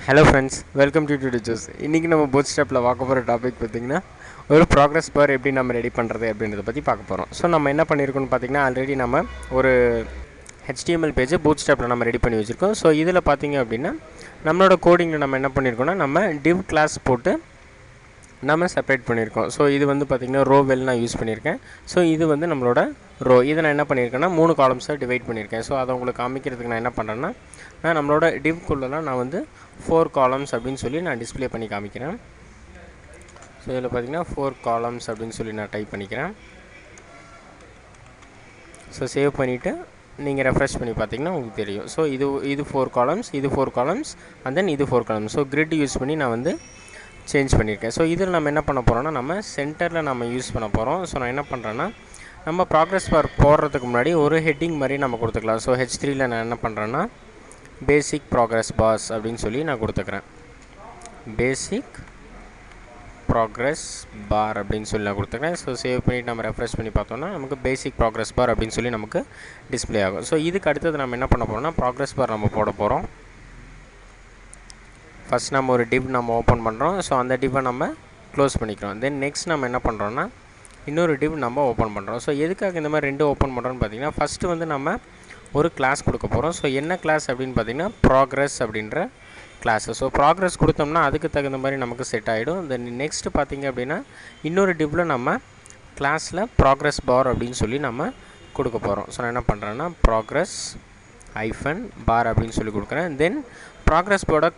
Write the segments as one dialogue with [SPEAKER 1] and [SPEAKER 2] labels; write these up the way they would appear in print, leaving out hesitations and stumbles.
[SPEAKER 1] Hello friends, welcome to tutors. இன்றைக்கி நம்ம பூட்ஸ்ட்ராப்பில் பார்க்க போகிற டாபிக் பார்த்திங்கன்னா ஒரு ப்ராக்ரஸ் பார் எப்படி நம்ம ரெடி பண்ணுறது அப்படின்றத பற்றி பார்க்க போகிறோம். ஸோ நம்ம என்ன பண்ணியிருக்கோம்னு பார்த்திங்கன்னா, ஆல்ரெடி நம்ம ஒரு HTML பேஜை பூட்ஸ்ட்ராப்பில் நம்ம ரெடி பண்ணி வச்சுருக்கோம். ஸோ இதில் பார்த்திங்க அப்படின்னா நம்மளோட கோடிங்கில் நம்ம என்ன பண்ணியிருக்கோம்னா, நம்ம div கிளாஸ் போட்டு நம்ம செப்பரேட் பண்ணியிருக்கோம். ஸோ இது வந்து பார்த்திங்கன்னா ரோ வெல் நான் யூஸ் பண்ணியிருக்கேன். ஸோ இது வந்து நம்மளோட ரோ. இதை நான் என்ன பண்ணியிருக்கேன்னா 3 காலம்ஸாக டிவைட் பண்ணியிருக்கேன். ஸோ அதை உங்களுக்கு காமிக்கிறதுக்கு நான் என்ன பண்ணுறேன்னா, நான் நம்மளோட டிவ்க்குள்ளெலாம் நான் வந்து 4 காலம்ஸ் அப்படின்னு சொல்லி நான் டிஸ்பிளே பண்ணி காமிக்கிறேன். ஸோ இதில் பார்த்திங்கன்னா 4 காலம்ஸ் அப்படின்னு சொல்லி நான் டைப் பண்ணிக்கிறேன். ஸோ சேவ் பண்ணிவிட்டு நீங்கள் ரெஃப்ரெஷ் பண்ணி பார்த்தீங்கன்னா உங்களுக்கு தெரியும். ஸோ இது 4 காலம்ஸ், இது 4 காலம்ஸ் அண்ட் தென் இது 4 காலம்ஸ். ஸோ கிரிட் யூஸ் பண்ணி நான் வந்து சேஞ்ச் பண்ணியிருக்கேன். ஸோ இதில் நம்ம என்ன பண்ண போகிறோம்னா, நம்ம சென்டரில் நம்ம யூஸ் பண்ண போகிறோம். ஸோ நான் என்ன பண்ணுறேன்னா, நம்ம ப்ராக்ரஸ் பார் போடுறதுக்கு முன்னாடி ஒரு ஹெட்டிங் மாதிரி நம்ம கொடுத்துக்கலாம். ஸோ H3யில் நான் என்ன பண்ணுறேன்னா, பேசிக் ப்ராக்ரஸ் பார்ஸ் அப்படின்னு சொல்லி நான் கொடுத்துக்கிறேன். பேசிக் ப்ராக்ரஸ் பார் அப்படின்னு சொல்லி நான் கொடுத்துக்கிறேன். ஸோ சேவ் பண்ணிவிட்டு நம்ம ரெஃப்ரெஷ் பண்ணி பார்த்தோம்னா நமக்கு பேசிக் ப்ராக்ரஸ் பார் அப்படின்னு சொல்லி நமக்கு டிஸ்பிளே ஆகும். ஸோ இதுக்கு அடுத்தது நம்ம என்ன பண்ண போகிறோம்னா, ப்ராக்ரஸ் பார் நம்ம போட போகிறோம். ஃபஸ்ட் நம்ம ஒரு டிவ் நம்ம ஓப்பன் பண்ணுறோம். ஸோ அந்த டிவ்வை நம்ம க்ளோஸ் பண்ணிக்கிறோம். தென் நெக்ஸ்ட் நம்ம என்ன பண்ணுறோன்னா, இன்னொரு டிவ் நம்ம ஓப்பன் பண்ணுறோம். ஸோ எதுக்காக இந்த மாதிரி 2 ஓப்பன் பண்ணுறோன்னு பார்த்தீங்கன்னா, ஃபஸ்ட்டு வந்து நம்ம ஒரு கிளாஸ் கொடுக்க போகிறோம். ஸோ என்ன கிளாஸ் அப்படின்னு பார்த்தீங்கன்னா, ப்ராக்ரஸ் அப்படின்ற கிளாஸு. ஸோ ப்ராக்ரஸ் கொடுத்தோம்னா அதுக்கு தகுந்த மாதிரி நமக்கு செட் ஆகிடும். தென் நெக்ஸ்ட்டு பார்த்திங்க அப்படின்னா, இன்னொரு டிவ்வில் நம்ம கிளாஸில் ப்ராக்ரஸ் பார் அப்படின்னு சொல்லி நம்ம கொடுக்க போகிறோம். ஸோ நான் என்ன பண்ணுறேன்னா, ப்ராக்ரஸ் ஐஃபன் பார் அப்படின்னு சொல்லி கொடுக்குறேன். தென் ப்ராக்ரஸ் போர்டை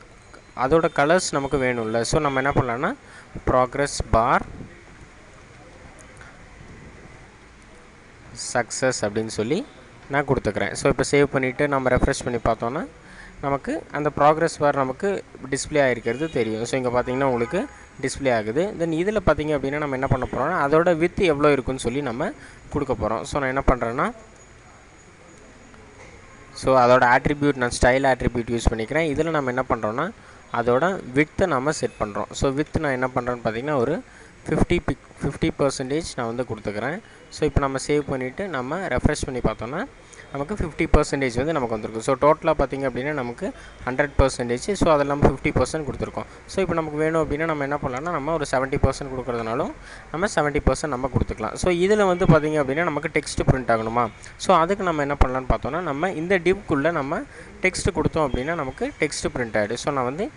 [SPEAKER 1] அதோட கலர்ஸ் நமக்கு வேணும்ல. ஸோ நம்ம என்ன பண்ணலான்னா, ப்ராக்ரஸ் பார் சக்ஸஸ் அப்படின்னு சொல்லி நான் கொடுத்துக்கிறேன். ஸோ இப்போ சேவ் பண்ணிவிட்டு நம்ம ரெஃப்ரெஷ் பண்ணி பார்த்தோன்னா நமக்கு அந்த ப்ராக்ரஸ் பார் நமக்கு டிஸ்பிளே ஆகிருக்கிறது தெரியும். ஸோ இங்கே பார்த்தீங்கன்னா உங்களுக்கு டிஸ்பிளே ஆகுது. தென் இதில் பார்த்திங்க அப்படின்னா நம்ம என்ன பண்ண போகிறோம்னா, அதோட வித் எவ்வளோ இருக்குன்னு சொல்லி நம்ம கொடுக்க போகிறோம். ஸோ நான் என்ன பண்ணுறேன்னா, ஸோ அதோட ஆட்ரிபியூட் நான் ஸ்டைல் ஆட்ரிபியூட் யூஸ் பண்ணிக்கிறேன். இதில் நம்ம என்ன பண்ணுறோன்னா, அதோட வித்தை நம்ம செட் பண்ணுறோம். ஸோ வித் நான் என்ன பண்ணுறேன்னு பார்த்தீங்கன்னா, ஒரு 50% நான் வந்து கொடுத்துக்கிறேன். ஸோ இப்போ நம்ம சேவ் பண்ணிவிட்டு நம்ம ரெஃப்ரெஷ் பண்ணி பார்த்தோன்னா நமக்கு 50% வந்து நமக்கு வந்திருக்கும். ஸோ டோட்டலாக பார்த்திங்க அப்படின்னா நமக்கு 100%. ஸோ அதில் நம்ம 50% கொடுத்துருக்கோம். ஸோ இப்போ நமக்கு வேணும் அப்படின்னா நம்ம என்ன பண்ணலாம்னா, நம்ம ஒரு 70% கொடுக்குறதுனாலும் நம்ம 70% நம்ம கொடுத்துக்கலாம். ஸோ இதில் வந்து பார்த்திங்க அப்படின்னா நமக்கு டெக்ஸ்ட் பிரிண்ட் ஆகணுமா. ஸோ அதுக்கு நம்ம என்ன பண்ணலான்னு பார்த்தோன்னா, நம்ம இந்த டிவ்க்குள்ளே நம்ம டெக்ஸ்ட் கொடுத்தோம் அப்படின்னா நமக்கு டெக்ஸ்ட் பிரிண்ட் ஆகிடும். ஸோ நான் வந்து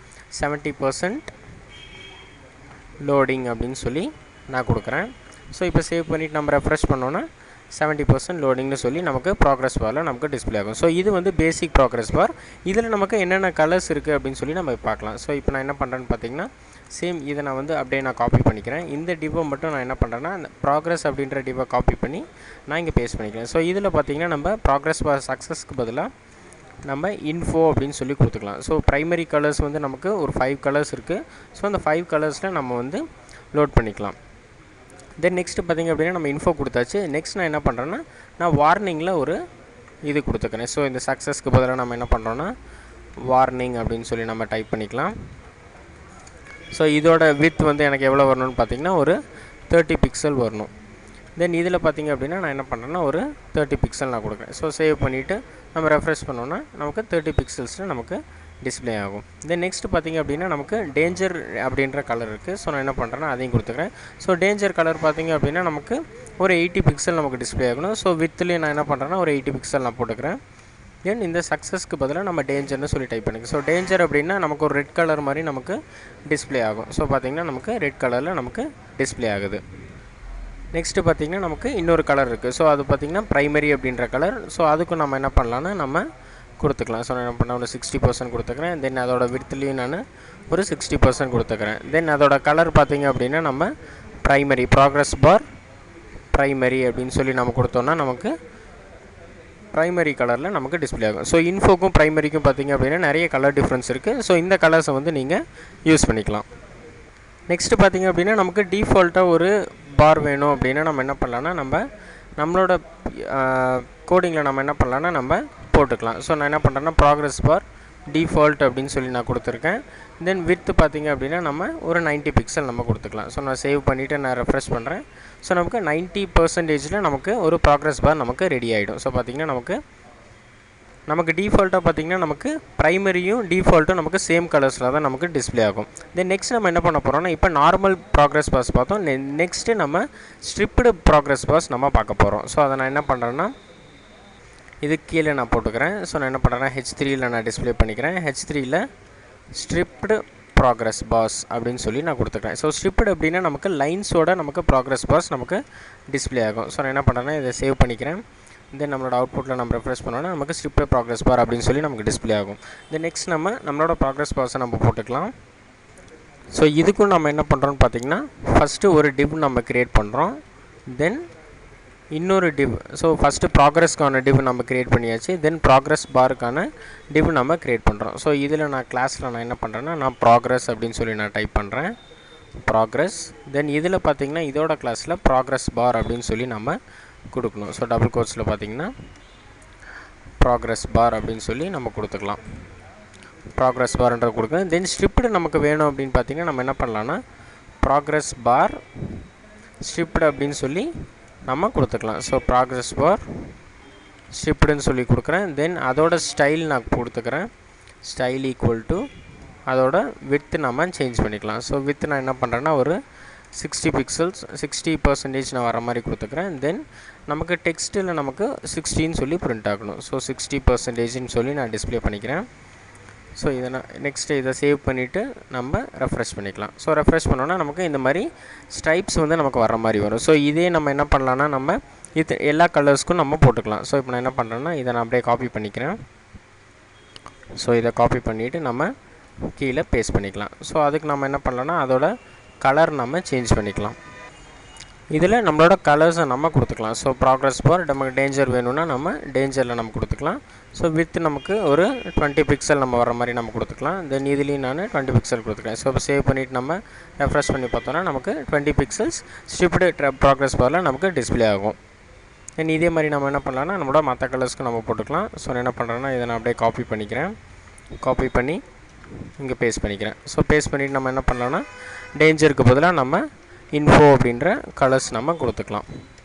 [SPEAKER 1] 70% லோடிங் அப்படின்னு சொல்லி நான் கொடுக்குறேன். ஸோ இப்போ சேவ் பண்ணிவிட்டு நம்ம ரெஃப்ரெஷ் பண்ணோன்னா 70% லோடிங்னு சொல்லி நமக்கு ப்ராக்ரஸ் பாரில் நமக்கு டிஸ்பிளே ஆகும். ஸோ இது வந்து பேசிக் ப்ராக்ரஸ் பார். இதில் நமக்கு என்னென்ன கலர்ஸ் இருக்குது அப்படின்னு சொல்லி நம்ம பார்க்கலாம். ஸோ இப்போ நான் என்ன பண்ணுறேன்னு பார்த்தீங்கன்னா, சேம் இதை நான் வந்து அப்படியே நான் காப்பி பண்ணிக்கிறேன். இந்த டிவ்வை மட்டும் நான் என்ன பண்ணுறேன்னா, அந்த ப்ராக்ரஸ் அப்படின்ற டிவ்வை காப்பி பண்ணி நான் இங்கே பேஸ்ட் பண்ணிக்கிறேன். ஸோ இதில் பார்த்தீங்கன்னா நம்ம ப்ராக்ரஸ் பார் சக்ஸஸ்க்கு பதிலாக நம்ம இன்ஃபோ அப்படின்னு சொல்லி கொடுத்துக்கலாம். ஸோ ப்ரைமரி கலர்ஸ் வந்து நமக்கு ஒரு 5 கலர்ஸ் இருக்குது. ஸோ அந்த 5 கலர்ஸில் நம்ம வந்து லோட் பண்ணிக்கலாம். தென் நெக்ஸ்ட்டு பார்த்திங்க அப்படின்னா நம்ம இன்ஃபோ கொடுத்தாச்சு. நெக்ஸ்ட் நான் என்ன பண்ணுறேன்னா, நான் வார்னிங்கில் ஒரு இது கொடுத்துக்கிறேன். ஸோ இந்த சக்ஸஸ்க்கு பதிலாக நம்ம என்ன பண்ணுறோன்னா, வார்னிங் அப்படின்னு சொல்லி நம்ம டைப் பண்ணிக்கலாம். ஸோ இதோட வித் வந்து எனக்கு எவ்வளோ வரணும்னு பார்த்திங்கன்னா, ஒரு 30 பிக்சல் வரணும். தென் இதில் பார்த்திங்க அப்படின்னா நான் என்ன பண்ணுறேன்னா, ஒரு 30 பிக்சல் நான் கொடுக்குறேன். ஸோ சேவ் பண்ணிவிட்டு நம்ம ரெஃப்ரெஷ் பண்ணோன்னா நமக்கு 30 பிக்சல்ஸில் நமக்கு டிஸ்பிளே ஆகும். தென் நெக்ஸ்ட் பார்த்திங்க அப்படின்னா நமக்கு டேஞ்சர் அப்படின்ற கலர் இருக்குது. ஸோ நான் என்ன பண்ணுறேன்னா அதையும் கொடுத்துக்கிறேன். ஸோ டேஞ்சர் கலர் பார்த்திங்க அப்படின்னா நமக்கு ஒரு 80 பிக்சல் நமக்கு டிஸ்பிளே ஆகணும். ஸோ வித்லேயும் நான் என்ன பண்ணுறேன்னா ஒரு 80 பிக்சல் நான் போட்டுக்கிறேன். தென் இந்த சக்ஸஸ்க்கு பதிலாக நம்ம டேஞ்சர்னு சொல்லி டைப் பண்ணிக்கலாம். ஸோ டேஞ்சர் அப்படின்னா நமக்கு ஒரு ரெட் கலர் மாதிரி நமக்கு டிஸ்பிளே ஆகும். ஸோ பார்த்திங்கன்னா நமக்கு ரெட் கலரில் நமக்கு டிஸ்பிளே ஆகுது. நெக்ஸ்ட்டு பார்த்திங்கன்னா நமக்கு இன்னொரு கலர் இருக்குது. ஸோ அது பார்த்திங்கன்னா ப்ரைமரி அப்படின்ற கலர். ஸோ அதுக்கும் நம்ம என்ன பண்ணலான்னா நம்ம கொடுத்துக்கலாம். ஸோ நான் என்ன பண்ணேன், ஒரு 60% கொடுத்துக்கிறேன். தென் அதோட விட்த்லேயும் நான் ஒரு 60% கொடுத்துக்கிறேன். தென் அதோட கலர் பார்த்திங்க அப்படின்னா நம்ம ப்ரைமரி ப்ராக்ரஸ் பார் ப்ரைமரி அப்படின்னு சொல்லி நம்ம கொடுத்தோன்னா நமக்கு ப்ரைமரி கலரில் நமக்கு டிஸ்பிளே ஆகும். ஸோ இன்ஃபோக்கும் ப்ரைமரிக்கும் பார்த்திங்க அப்படின்னா நிறைய கலர் டிஃப்ரென்ஸ் இருக்குது. ஸோ இந்த கலர்ஸை வந்து நீங்கள் யூஸ் பண்ணிக்கலாம். நெக்ஸ்ட்டு பார்த்திங்க அப்படின்னா நமக்கு டிஃபால்ட்டாக ஒரு பார் வேணும் அப்படின்னா நம்ம என்ன பண்ணலான்னா, நம்மளோட கோடிங்கில் நம்ம என்ன பண்ணலான்னா நம்ம போட்டுக்கலாம். ஸோ நான் என்ன பண்ணுறேன்னா, ப்ராக்ரஸ் பார் டிஃபால்ட் அப்படின்னு சொல்லி நான் கொடுத்துருக்கேன். தென் வித் பார்த்திங்க அப்படின்னா நம்ம ஒரு 90 பிக்சல் நம்ம கொடுத்துக்கலாம். ஸோ நான் சேவ் பண்ணிவிட்டு நான் ரெஃப்ரெஷ் பண்ணுறேன். ஸோ நமக்கு 90% நமக்கு ஒரு ப்ராக்ரஸ் பார் நமக்கு ரெடி ஆகிடும். ஸோ பார்த்திங்கன்னா நமக்கு நமக்கு டிஃபால்ட்டாக பார்த்திங்கன்னா நமக்கு ப்ரைமரியும் டிஃபால்ட்டும் நமக்கு சேம் கலர்ஸில் தான் நமக்கு டிஸ்பிளே ஆகும். தென் நெக்ஸ்ட் நம்ம என்ன பண்ண போகிறோம்னா இப்போ நார்மல் ப்ராக்ரஸ் பாஸ் பார்த்தோம். நெக்ஸ்ட்டு நம்ம ஸ்ட்ரிப்டு ப்ராக்ரஸ் பாஸ் நம்ம பார்க்க போகிறோம். ஸோ அதை நான் என்ன பண்ணுறேன்னா இது கீழே நான் போட்டுக்கிறேன். ஸோ நான் என்ன பண்ணுறேன்னா H3யில் நான் டிஸ்பிளே பண்ணிக்கிறேன். H3யில் ஸ்ட்ரிப்டு ப்ராக்ரஸ் பாஸ் அப்படின்னு சொல்லி நான் கொடுத்துக்கிறேன். ஸோ ஸ்ட்ரிப்டு அப்படின்னா நமக்கு லைன்ஸோட நமக்கு ப்ராக்ரஸ் பாஸ் நமக்கு டிஸ்பிளே ஆகும். ஸோ நான் என்ன பண்ணுறேன்னா இதை சேவ் பண்ணிக்கிறேன். தென் நம்மளோட அவுட்புட்டில் நம்ம ரெஃப்ரெஷ் பண்ணோன்னா நமக்கு ஸ்ட்ரிப்டு ப்ராக்ரஸ் பார் அப்படின்னு சொல்லி நமக்கு டிஸ்பிளே ஆகும். தென் நெக்ஸ்ட் நம்மளோட ப்ராக்ரஸ் பாஸை நம்ம போட்டுக்கலாம். ஸோ இதுக்கும் நம்ம என்ன பண்ணுறோன்னு பார்த்தீங்கன்னா ஃபஸ்ட்டு ஒரு டிவ் நம்ம க்ரியேட் பண்ணுறோம். தென் இன்னொரு டிவ், ஸோ ஃபஸ்ட்டு ப்ராக்ரஸ்க்கான டிவ் நம்ம க்ரியேட் பண்ணியாச்சு. தென் ப்ராக்ரஸ் பாருக்கான டிவ் நம்ம க்ரியேட் பண்ணுறோம். ஸோ இதில் நான் கிளாஸில் நான் என்ன பண்ணுறேன்னா நான் ப்ராக்ரஸ் அப்படின்னு சொல்லி நான் டைப் பண்ணுறேன் ப்ராக்ரஸ். தென் இதில் பார்த்திங்கன்னா இதோட கிளாஸில் ப்ராக்ரஸ் பார் அப்படின்னு சொல்லி நம்ம கொடுக்கணும். ஸோ டபுள் கோட்ஸில் பார்த்திங்கன்னா ப்ராக்ரஸ் பார் அப்படின்னு சொல்லி நம்ம கொடுத்துக்கலாம். ப்ராக்ரஸ் பார்ன்ற கொடுக்க. தென் ஸ்ட்ரிப்டு நமக்கு வேணும் அப்படின்னு பார்த்திங்கன்னா நம்ம என்ன பண்ணலான்னா ப்ராக்ரஸ் பார் ஸ்ட்ரிப்டு அப்படின்னு சொல்லி நம்ம கொடுத்துக்கலாம். ஸோ ப்ராக்ரஸ் பார் ஸ்ட்ரிப்டுன்னு சொல்லி கொடுக்குறேன். தென் அதோட ஸ்டைல் நான் கொடுத்துக்கிறேன். ஸ்டைல் ஈக்குவல் டு அதோட வித்து நம்ம சேஞ்ச் பண்ணிக்கலாம். ஸோ வித்து நான் என்ன பண்ணுறேன்னா ஒரு 60 பிக்சல்ஸ் 60% நான் வர மாதிரி கொடுத்துக்கிறேன். தென் நமக்கு டெக்ஸ்ட்டில் நமக்கு 60ன்னு சொல்லி பிரிண்ட் ஆகணும். ஸோ 60%ன்னு சொல்லி நான் டிஸ்பிளே பண்ணிக்கிறேன். ஸோ இதை நான் நெக்ஸ்ட்டு இதை சேவ் பண்ணிவிட்டு நம்ம ரெஃப்ரெஷ் பண்ணிக்கலாம். ஸோ ரெஃப்ரெஷ் பண்ணோன்னா நமக்கு இந்த மாதிரி ஸ்ட்ரைப்ஸ் வந்து நமக்கு வர மாதிரி வரும். ஸோ இதே நம்ம என்ன பண்ணலான்னா நம்ம இது எல்லா கலர்ஸ்க்கும் நம்ம போட்டுக்கலாம். ஸோ இப்போ நான் என்ன பண்ணுறேன்னா இதை நான் அப்படியே காப்பி பண்ணிக்கிறேன். ஸோ இதை காப்பி பண்ணிவிட்டு நம்ம கீழே பேஸ்ட் பண்ணிக்கலாம். ஸோ அதுக்கு நம்ம என்ன பண்ணலான்னா அதோட கலர் நம்ம சேஞ்ச் பண்ணிக்கலாம். இதில் நம்மளோட கலர்ஸை நம்ம கொடுத்துக்கலாம். ஸோ ப்ராக்ரஸ் பார் நமக்கு டேஞ்சர் வேணும்னா நம்ம டேஞ்சரில் நம்ம கொடுத்துக்கலாம். ஸோ வித் நமக்கு ஒரு 20 பிக்சல் நம்ம வர மாதிரி நம்ம கொடுத்துக்கலாம். தென் இதுலேயும் நான் 20 பிக்சல் கொடுத்துக்கிறேன். ஸோ இப்போ சேவ் பண்ணிவிட்டு நம்ம ரெஃப்ரெஷ் பண்ணி பார்த்தோன்னா நமக்கு 20 பிக்சல்ஸ் ஸ்ட்ரிப்டு ப்ராக்ரஸ் பாரில் நமக்கு டிஸ்பிளே ஆகும். தென் இதே மாதிரி நம்ம என்ன பண்ணலான்னா நம்மளோட மற்ற கலர்ஸ்க்கு நம்ம போட்டுக்கலாம். ஸோ நான் என்ன பண்ணுறேன்னா இதை நான் அப்படியே காப்பி பண்ணிக்கிறேன். காப்பி பண்ணி இங்கே பேஸ்ட் பண்ணிக்கிறேன். ஸோ பேஸ்ட் பண்ணிவிட்டு நம்ம என்ன பண்ணலான்னா டேஞ்சருக்கு பதிலாக நம்ம இன்ஃபோ அப்படின்ற கலர்ஸ் நம்ம கொடுத்துக்கலாம்.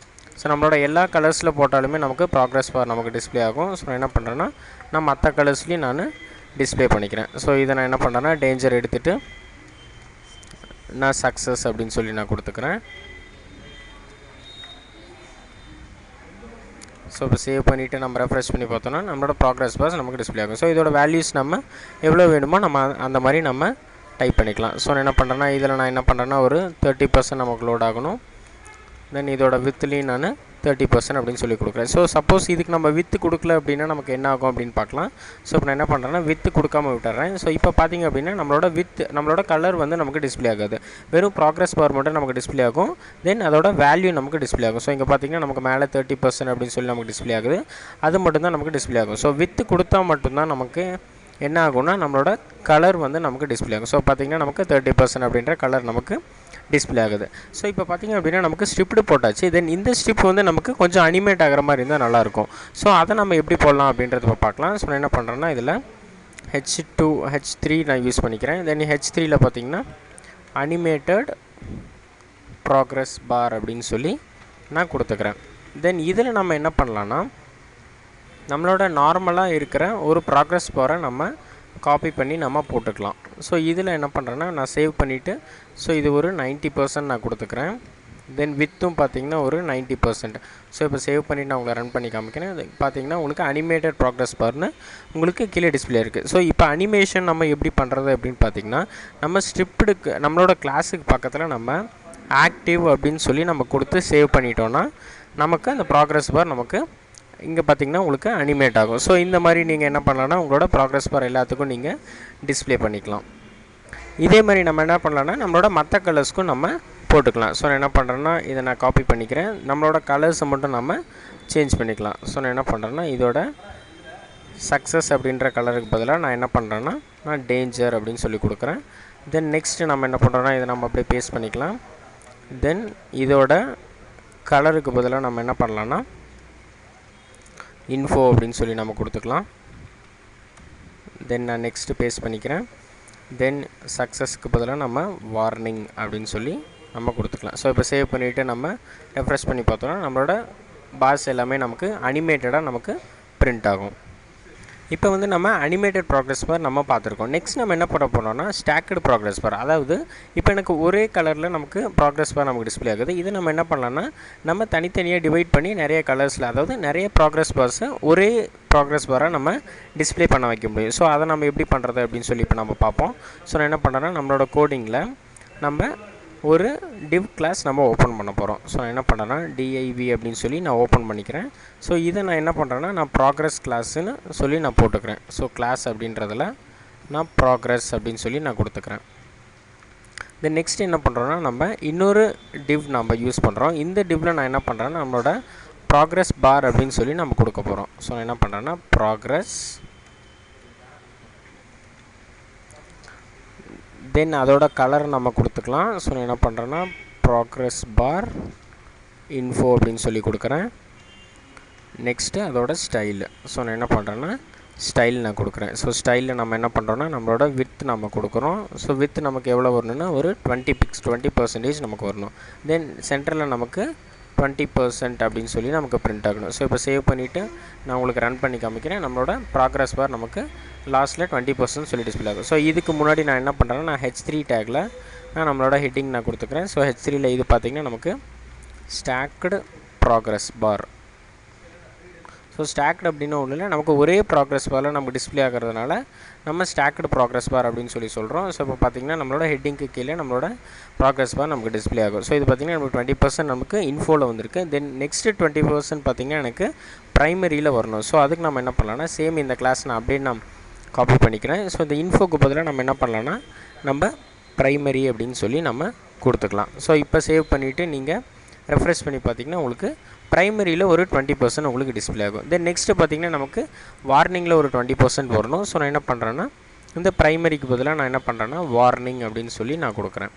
[SPEAKER 1] ஸோ நம்மளோட எல்லா கலர்ஸில் போட்டாலுமே நமக்கு ப்ராக்ரஸ் பார் நமக்கு டிஸ்பிளே ஆகும். ஸோ நான் என்ன பண்ணுறேன்னா நான் மற்ற கலர்ஸ்லேயும் நான் டிஸ்பிளே பண்ணிக்கிறேன். ஸோ இதை நான் என்ன பண்ணுறேன்னா டேஞ்சர் எடுத்துகிட்டு நான் சக்ஸஸ் அப்படின்னு சொல்லி நான் கொடுத்துக்கிறேன். ஸோ இப்போ சேவ் பண்ணிவிட்டு நம்ம ரெஃப்ரெஷ் பண்ணி பார்த்தோன்னா நம்மளோட ப்ராக்ரஸ் பாஸ் நமக்கு டிஸ்பிளே ஆகும். ஸோ இதோட வேல்யூஸ் நம்ம எவ்வளோ வேணுமோ நம்ம அந்த மாதிரி நம்ம டைப் பண்ணிக்கலாம். ஸோ நான் என்ன பண்ணுறேன்னா இதில் நான் என்ன பண்ணுறேன்னா ஒரு 30% நமக்கு லோட் ஆகணும். தென் இதோட வித்துலேயும் நான் 30% அப்படின்னு சொல்லி கொடுக்குறேன். ஸோ சப்போஸ் இதுக்கு நம்ம வித்து கொடுக்கல அப்படின்னா நமக்கு என்ன ஆகும் அப்படின்னு பார்க்கலாம். ஸோ இப்போ நான் என்ன பண்ணுறேன்னா வித்து கொடுக்காம விட்டுறேன். ஸோ இப்போ பார்த்திங்க அப்படின்னா நம்மளோட கலர் வந்து நமக்கு டிஸ்பிளே ஆகாது. வெறும் ப்ராக்ரஸ் பார் மட்டும் நமக்கு டிஸ்பிளே ஆகும். தென் அதோட வேல்யூ நமக்கு டிஸ்பிளே ஆகும். ஸோ இங்கே பார்த்திங்கன்னா நமக்கு மேலே 30% அப்படின்னு சொல்லி நமக்கு டிஸ்பிளே ஆகுது. அது மட்டும்தான் நமக்கு டிஸ்பிளே ஆகும். ஸோ வித்து கொடுத்தா மட்டும்தான் நமக்கு என்ன ஆகும்னா நம்மளோட கலர் வந்து நமக்கு டிஸ்பிளே ஆகும். ஸோ பார்த்திங்கன்னா நமக்கு 30% அப்படின்ற கலர் நமக்கு டிஸ்பிளே ஆகுது. ஸோ இப்போ பார்த்திங்க அப்படின்னா நமக்கு ஸ்ட்ரிப்டு போட்டாச்சு. தென் இந்த ஸ்ட்ரிப் வந்து நமக்கு கொஞ்சம் அனிமேட் ஆகிற மாதிரி இருந்தால் நல்லாயிருக்கும். ஸோ அதை நம்ம எப்படி போடலாம் அப்படின்றத பார்க்கலாம். ஸோ நான் என்ன பண்ணுறேன்னா இதில் H2 H3 நான் யூஸ் பண்ணிக்கிறேன். தென் H3யில் பார்த்திங்கன்னா அனிமேட்டட் ப்ராக்ரஸ் பார் அப்படின்னு சொல்லி நான் கொடுத்துக்கிறேன். தென் இதில் நம்ம என்ன பண்ணலான்னா நம்மளோட நார்மலாக இருக்கிற ஒரு ப்ராக்ரஸ் பாரை நம்ம காப்பி பண்ணி நம்ம போட்டுக்கலாம். ஸோ இதில் என்ன பண்ணுறேன்னா நான் சேவ் பண்ணிவிட்டு ஸோ இது ஒரு 90% நான் கொடுத்துக்கிறேன். தென் வித்தும் பார்த்திங்கன்னா ஒரு 90%. ஸோ இப்போ சேவ் பண்ணிவிட்டு நான் உங்களை ரன் பண்ணி காமிக்கிறேன். அது பார்த்திங்கன்னா உங்களுக்கு அனிமேட்டட் ப்ராக்ரஸ் பார்னு உங்களுக்கு கீழே டிஸ்பிளே இருக்குது. ஸோ இப்போ அனிமேஷன் நம்ம எப்படி பண்ணுறது அப்படின்னு பார்த்திங்கன்னா நம்ம ஸ்ட்ரிப்டுக்கு நம்மளோட கிளாஸுக்கு பக்கத்தில் நம்ம ஆக்டிவ் அப்படின்னு சொல்லி நம்ம கொடுத்து சேவ் பண்ணிட்டோன்னா நமக்கு அந்த ப்ராக்ரஸ் பார் நமக்கு இங்கே பார்த்திங்கன்னா உங்களுக்கு அனிமேட் ஆகும். ஸோ இந்த மாதிரி நீங்கள் என்ன பண்ணலான்னா உங்களோட ப்ராக்ரஸ் பார் எல்லாத்துக்கும் நீங்கள் டிஸ்பிளே பண்ணிக்கலாம். இதே மாதிரி நம்ம என்ன பண்ணலான்னா நம்மளோட மற்ற கலர்ஸ்க்கும் நம்ம போட்டுக்கலாம். ஸோ நான் என்ன பண்ணுறேன்னா இதை நான் காப்பி பண்ணிக்கிறேன். நம்மளோட கலர்ஸை மட்டும் நம்ம சேஞ்ச் பண்ணிக்கலாம். ஸோ நான் என்ன பண்ணுறேன்னா இதோட சக்ஸஸ் அப்படின்ற கலருக்கு பதிலாக நான் என்ன பண்ணுறேன்னா நான் டேஞ்சர் அப்படின்னு சொல்லி கொடுக்குறேன். தென் நெக்ஸ்ட்டு நம்ம என்ன பண்ணுறோன்னா இதை நம்ம அப்படியே பேஸ்ட் பண்ணிக்கலாம். தென் இதோட கலருக்கு பதிலாக நம்ம என்ன பண்ணலான்னா இன்ஃபோ அப்படின்னு சொல்லி நம்ம கொடுத்துக்கலாம். தென் நான் நெக்ஸ்ட்டு பேஸ்ட் பண்ணிக்கிறேன். தென் சக்ஸஸ்க்கு பதிலாக நம்ம வார்னிங் அப்படின்னு சொல்லி நம்ம கொடுத்துக்கலாம். ஸோ இப்போ சேவ் பண்ணிவிட்டு நம்ம ரெஃப்ரெஷ் பண்ணி பார்த்தோன்னா நம்மளோட பாஸ் எல்லாமே நமக்கு அனிமேட்டடாக நமக்கு பிரிண்ட் ஆகும். இப்போ வந்து நம்ம அனிமேட்டட் ப்ராக்ரஸ் பார் நம்ம பார்த்துருக்கோம். நெக்ஸ்ட் நம்ம என்ன பண்ண போகிறோம்னா ஸ்டாக்டு ப்ராக்ரஸ் பார். அதாவது இப்போ எனக்கு ஒரே கலரில் நமக்கு ப்ராக்ரஸ் பார் நமக்கு டிஸ்பிளே ஆகுது. இதை நம்ம என்ன பண்ணலாம்னா நம்ம தனித்தனியாக டிவைட் பண்ணி நிறைய கலர்ஸில், அதாவது நிறைய ப்ராக்ரஸ் பார்ஸை ஒரே ப்ராக்ரஸ் பாராக நம்ம டிஸ்பிளே பண்ண வைக்க முடியும். ஸோ அதை நம்ம எப்படி பண்ணுறது அப்படின்னு சொல்லி இப்போ நம்ம பார்ப்போம். ஸோ நான் என்ன பண்ணுறேன்னா நம்மளோட கோடிங்கில் நம்ம ஒரு div கிளாஸ் நம்ம ஓப்பன் பண்ண போகிறோம். ஸோ நான் என்ன பண்ணுறேன்னா div அப்படின்னு சொல்லி நான் ஓப்பன் பண்ணிக்கிறேன். ஸோ இதை நான் என்ன பண்ணுறேன்னா நான் ப்ராக்ரஸ் கிளாஸ்ன்னு சொல்லி நான் போட்டுக்கிறேன். ஸோ கிளாஸ் அப்படின்றதில் நான் ப்ராக்ரஸ் அப்படின்னு சொல்லி நான் கொடுத்துக்கிறேன். தென் நெக்ஸ்ட் என்ன பண்ணுறோன்னா நம்ம இன்னொரு div நம்ம யூஸ் பண்ணுறோம். இந்த divல நான் என்ன பண்ணுறேன்னா நம்மளோட ப்ராக்ரஸ் பார் அப்படின்னு சொல்லி நம்ம கொடுக்க போகிறோம். ஸோ நான் என்ன பண்ணுறேன்னா ப்ராக்ரஸ், தென் அதோட கலர் நம்ம கொடுத்துக்கலாம். ஸோ நான் என்ன பண்ணுறேன்னா ப்ராக்ரஸ் பார் இன்ஃபோ அப்படின்னு சொல்லி கொடுக்குறேன். நெக்ஸ்ட்டு அதோட ஸ்டைலு. ஸோ நான் என்ன பண்ணுறேன்னா ஸ்டைல் நான் கொடுக்குறேன். ஸோ ஸ்டைலில் நம்ம என்ன பண்ணுறோன்னா நம்மளோட வித் நம்ம கொடுக்குறோம். ஸோ வித் நமக்கு எவ்வளோ வரணுன்னா ஒரு 20% நமக்கு வரணும். தென் சென்டரில் நமக்கு 20% அப்படின்னு சொல்லி நமக்கு பிரிண்ட் ஆகணும். ஸோ இப்போ சேவ் பண்ணிவிட்டு நான் உங்களுக்கு ரன் பண்ணி காமிக்கிறேன். நம்மளோட ப்ராக்ரஸ் பார் நமக்கு லாஸ்ட்டில் 20% சொல்லி டிஸ்பிளே ஆகும். ஸோ இதுக்கு முன்னாடி நான் என்ன பண்ணுறேன்னா நான் H3 டேக்கில் நான் நம்மளோட ஹெட்டிங் நான் கொடுத்துக்கிறேன். ஸோ H3யில் இது பார்த்திங்கன்னா நமக்கு stacked progress bar. So stacked அப்படின்னு ஒன்றும் இல்லை, நமக்கு ஒரே ப்ராக்ரஸ் பாரில் நமக்கு டிஸ்பிளே ஆகிறதுனால நம்ம ஸ்டாக்டு ப்ராக்ரஸ் பார் அப்படின்னு சொல்லி சொல்கிறோம். ஸோ இப்போ பார்த்திங்கன்னா நம்மளோட ஹெட்டிங்க்கு கீழே நம்மளோட ப்ராக்ரஸ் பார் நமக்கு டிஸ்பிளே ஆகும். ஸோ இது பார்த்திங்கன்னா நமக்கு 20% நமக்கு இன்ஃபோவில் வந்திருக்கு. தென் நெக்ஸ்ட்டு 20% பார்த்திங்கன்னா எனக்கு ப்ரைமரியில் வரணும். ஸோ அதுக்கு நம்ம என்ன பண்ணலாம்னா சேம் இந்த கிளாஸ் நான் அப்படியே நான் காப்பி பண்ணிக்கிறேன். ஸோ இந்த இன்ஃபோக்கு பதிலாக நம்ம என்ன பண்ணலாம்னா நம்ம ப்ரைமரி அப்படின்னு சொல்லி நம்ம கொடுத்துக்கலாம். ஸோ இப்போ சேவ் பண்ணிவிட்டு நீங்கள் ரெஃப்ரெஷ் பண்ணி பார்த்திங்கன்னா உங்களுக்கு ப்ரைமரியில் ஒரு 20% உங்களுக்கு டிஸ்பிளே ஆகும். தென் நெக்ஸ்ட்டு பார்த்திங்கன்னா நமக்கு வார்னிங்கில் ஒரு 20% வரணும். ஸோ நான் என்ன பண்ணுறேன்னா இந்த ப்ரைமரிக்கு பதிலாக நான் என்ன பண்ணுறேன்னா வார்னிங் அப்படின்னு சொல்லி நான் கொடுக்குறேன்.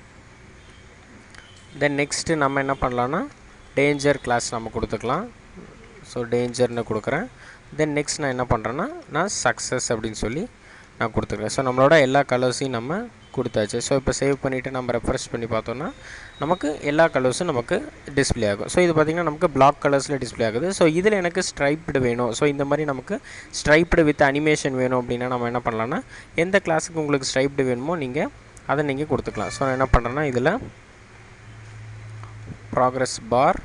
[SPEAKER 1] தென் நெக்ஸ்ட்டு நம்ம என்ன பண்ணலான்னா டேஞ்சர் கிளாஸ் நம்ம கொடுத்துக்கலாம். ஸோ டேஞ்சர்னு கொடுக்குறேன். தென் நெக்ஸ்ட் நான் என்ன பண்ணுறேன்னா நான் சக்ஸஸ் அப்படின்னு சொல்லி நான் கொடுத்துக்கிறேன். ஸோ நம்மளோட எல்லா கலர்ஸையும் நம்ம கொடுத்தாச்சு. ஸோ இப்போ சேவ் பண்ணிவிட்டு நம்ம ரெஃப்ரெஷ் பண்ணி பார்த்தோன்னா நமக்கு எல்லா கலர்ஸும் நமக்கு டிஸ்பிளே ஆகும். ஸோ இது பார்த்திங்கன்னா நமக்கு பிளாக் கலர்ஸில் டிஸ்பிளே ஆகுது. ஸோ இதில் எனக்கு ஸ்ட்ரைப்டு வேணும். ஸோ இந்த மாதிரி நமக்கு ஸ்ட்ரைப்டு வித் அனிமேஷன் வேணும் அப்படின்னா நம்ம என்ன பண்ணலான்னா எந்த கிளாஸுக்கு உங்களுக்கு ஸ்ட்ரைப்டு வேணுமோ நீங்கள் அதை நீங்கள் கொடுத்துக்கலாம். ஸோ நான் என்ன பண்ணுறேன்னா இதில் ப்ராக்ரஸ் பார்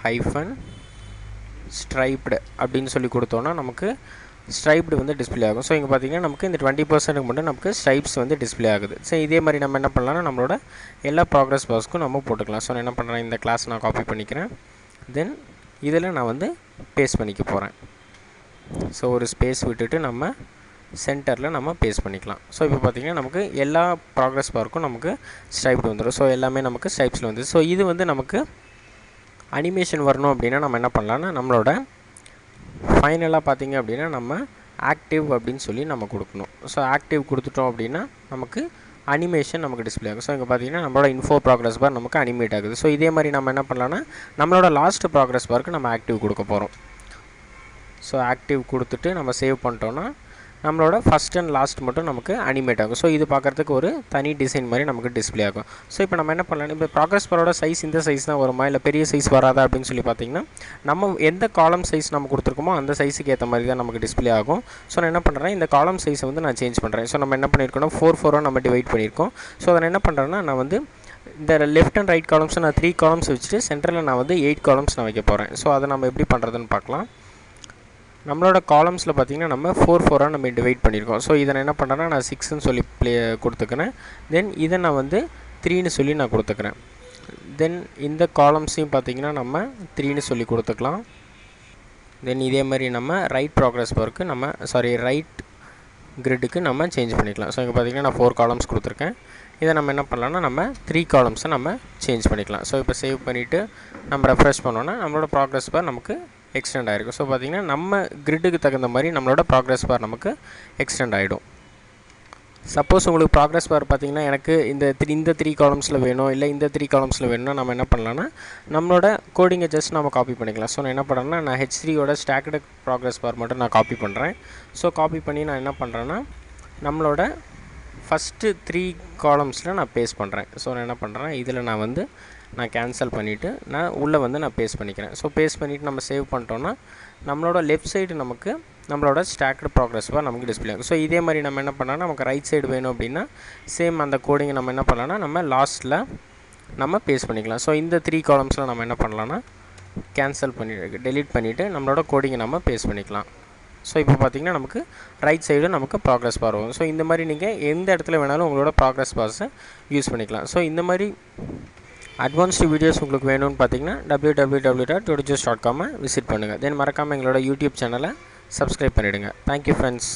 [SPEAKER 1] ஹைஃபன் ஸ்ட்ரைப்டு அப்படின்னு சொல்லி கொடுத்தோன்னா நமக்கு ஸ்ட்ரைப்டு வந்து டிஸ்பிளே ஆகும். ஸோ இங்கே பார்த்திங்கன்னா நமக்கு இந்த 20% மட்டும் நமக்கு ஸ்ட்ரைப்ஸ் வந்து டிஸ்பிளே ஆகுது. ஸோ இதே மாதிரி நம்ம என்ன பண்ணலாம்னா நம்மளோட எல்லா ப்ராக்ரஸ் பார்ஸ்க்கும் நம்ம போட்டுக்கலாம். ஸோ நான் என்ன பண்ணுறேன் இந்த கிளாஸ் நான் காப்பி பண்ணிக்கிறேன். தென் இதில் நான் வந்து பேஸ்ட் பண்ணிக்க போகிறேன். ஸோ ஒரு ஸ்பேஸ் விட்டுட்டு நம்ம சென்டரில் நம்ம பேஸ்ட் பண்ணிக்கலாம். ஸோ இப்போ பார்த்திங்கன்னா நமக்கு எல்லா ப்ராக்ரஸ் பார்க்கும் நமக்கு ஸ்ட்ரைப்டு வந்துடும். ஸோ எல்லாமே நமக்கு ஸ்ட்ரைப்ஸில் வந்து ஸோ இது வந்து நமக்கு அனிமேஷன் வரணும் அப்படின்னா நம்ம என்ன பண்ணலான்னா நம்மளோட ஃபைனலாக பார்த்திங்க அப்படின்னா நம்ம ஆக்டிவ் அப்படின்னு சொல்லி நம்ம கொடுக்கணும். ஸோ ஆக்டிவ் கொடுத்துட்டோம் அப்படின்னா நமக்கு அனிமேஷன் நமக்கு டிஸ்பிளே ஆகும். ஸோ இங்கே பார்த்திங்கன்னா நம்மளோட இன்ஃபோ ப்ராக்ரஸ் பார் நமக்கு அனிமேட் ஆகுது. ஸோ இதே மாதிரி நம்ம என்ன பண்ணலான்னா நம்மளோட லாஸ்ட் ப்ராக்ரஸ் பாருக்கு நம்ம ஆக்டிவ் கொடுக்க போகிறோம். ஸோ ஆக்டிவ் கொடுத்துட்டு நம்ம சேவ் பண்ணிட்டோன்னா நம்மளோட ஃபஸ்ட் அண்ட் லாஸ்ட் மட்டும் நமக்கு அனிமேட் ஆகும். ஸோ இது பார்க்குறதுக்கு ஒரு தனி டிசைன் மாதிரி நமக்கு டிஸ்பிளே ஆகும். ஸோ இப்போ நம்ம என்ன பண்ணலாம், இப்போ ப்ராக்ரஸ் பாரோட சைஸ் இந்த சைஸ் தான் வருமா இல்லை பெரிய சைஸ் வராதா அப்படின்னு சொல்லி பார்த்திங்கன்னா நம்ம எந்த காலம் சைஸ் நம்ம கொடுத்துருக்கோமோ அந்த சைஸுக்கு ஏற்ற மாதிரி தான் நமக்கு டிஸ்பிளே ஆகும். ஸோ நான் என்ன பண்ணுறேன் இந்த காலம் சைஸை வந்து நான் சேஞ்ச் பண்ணுறேன். ஸோ நம்ம என்ன பண்ணியிருக்கோம்னா 4 நம்ம டிவைட் பண்ணியிருக்கோம். ஸோ அதை என்ன பண்ணுறேன்னா நான் வந்து இந்த லெஃப்ட் அண்ட் ரைட் காலம்ஸை நான் 3 காலம்ஸ் வச்சுட்டு சென்டரில் நான் வந்து 8 காலம்ஸ் நான் வைக்க போகிறேன். ஸோ அதை நம்ம எப்படி பண்ணுறதுன்னு பார்க்கலாம். நம்மளோட காலம்ஸில் பார்த்திங்கன்னா நம்ம 4 நம்ம டிவைட் பண்ணியிருக்கோம். ஸோ இதை நான் என்ன பண்ணுறேன்னா நான் 6ன்னு சொல்லி கொடுத்துக்கிறேன். தென் இதை நான் வந்து 3ன்னு சொல்லி நான் கொடுத்துக்கிறேன். தென் இந்த காலம்ஸையும் பார்த்திங்கன்னா நம்ம 3ன்னு சொல்லி கொடுத்துக்கலாம். தென் இதே மாதிரி நம்ம ரைட் ப்ராக்ரஸ் பாருக்கு நம்ம ரைட் கிரிட்டுக்கு நம்ம சேஞ்ச் பண்ணிக்கலாம். ஸோ இங்கே பார்த்திங்கன்னா நான் 4 காலம்ஸ் கொடுத்துருக்கேன். இதை நம்ம என்ன பண்ணலாம்னா நம்ம 3 காலம்ஸை நம்ம சேஞ்ச் பண்ணிக்கலாம். ஸோ இப்போ சேவ் பண்ணிவிட்டு நம்ம ரெஃப்ரெஷ் பண்ணோன்னா நம்மளோட ப்ராக்ரஸ் பார் நமக்கு எக்ஸ்டெண்ட் ஆகிருக்கும். ஸோ பார்த்திங்கன்னா நம்ம கிரிட்டுக்கு தகுந்த மாதிரி நம்மளோட ப்ராக்ரஸ் பார் நமக்கு எக்ஸ்டெண்ட் ஆகிடும். சப்போஸ் உங்களுக்கு ப்ராக்ரஸ் பார் பார்த்திங்கன்னா எனக்கு இந்த 3 காலம்ஸில் வேணும் இல்லை இந்த 3 காலம்ஸில் வேணும்னா நம்ம என்ன பண்ணலான்னா நம்மளோட கோடிங்கை ஜஸ்ட் நம்ம காப்பி பண்ணிக்கலாம். ஸோ நான் என்ன பண்ணுறேன்னா நான் H3யோட ஸ்டாக்டு ப்ராக்ரஸ் பார் மட்டும் நான் காப்பி பண்ணுறேன். ஸோ காப்பி பண்ணி நான் என்ன பண்ணுறேன்னா நம்மளோட ஃபஸ்ட்டு 3 காலம்ஸில் நான் பேஸ்ட் பண்ணுறேன். ஸோ நான் என்ன பண்ணுறேன் இதில் நான் கேன்சல் பண்ணிவிட்டு நான் உள்ளே வந்து நான் பேஸ்ட் பண்ணிக்கிறேன். ஸோ பேஸ்ட் பண்ணிவிட்டு நம்ம சேவ் பண்ணிட்டோன்னா நம்மளோட லெஃப்ட் சைடு நமக்கு நம்மளோட ஸ்டாக்டு ப்ராக்ரஸ் பார் நமக்கு டிஸ்பிளே ஆகும். ஸோ இதே மாதிரி நம்ம என்ன பண்ணலாம், நமக்கு ரைட் சைடு வேணும் அப்படின்னா சேம் அந்த கோடிங்கை நம்ம என்ன பண்ணலாம்னா நம்ம லாஸ்ட்டில் நம்ம பேஸ்ட் பண்ணிக்கலாம். ஸோ இந்த 3 காலம்ஸில் நம்ம என்ன பண்ணலாம்னா கேன்சல் பண்ணிட்டு டெலீட் பண்ணிவிட்டு நம்மளோட கோடிங்கை நம்ம பேஸ்ட் பண்ணிக்கலாம். ஸோ இப்போ பார்த்திங்கன்னா நமக்கு ரைட் சைடு நமக்கு ப்ராக்ரஸ் பார் வரும். ஸோ இந்த மாதிரி நீங்கள் எந்த இடத்துல வேணாலும் உங்களோட ப்ராக்ரஸ் பார்ஸை யூஸ் பண்ணிக்கலாம். ஸோ இந்த மாதிரி அட்வான்ஸ்டு வீடியோஸ் உங்களுக்கு வேணும்னு பார்த்தீங்கன்னா www.todijos.com விசிட் பண்ணுங்கள். தென் மறக்காமல் எங்களோட யூடியூப் சேனலை சப்ஸ்கிரைப் பண்ணிவிடுங்க. Thank you friends.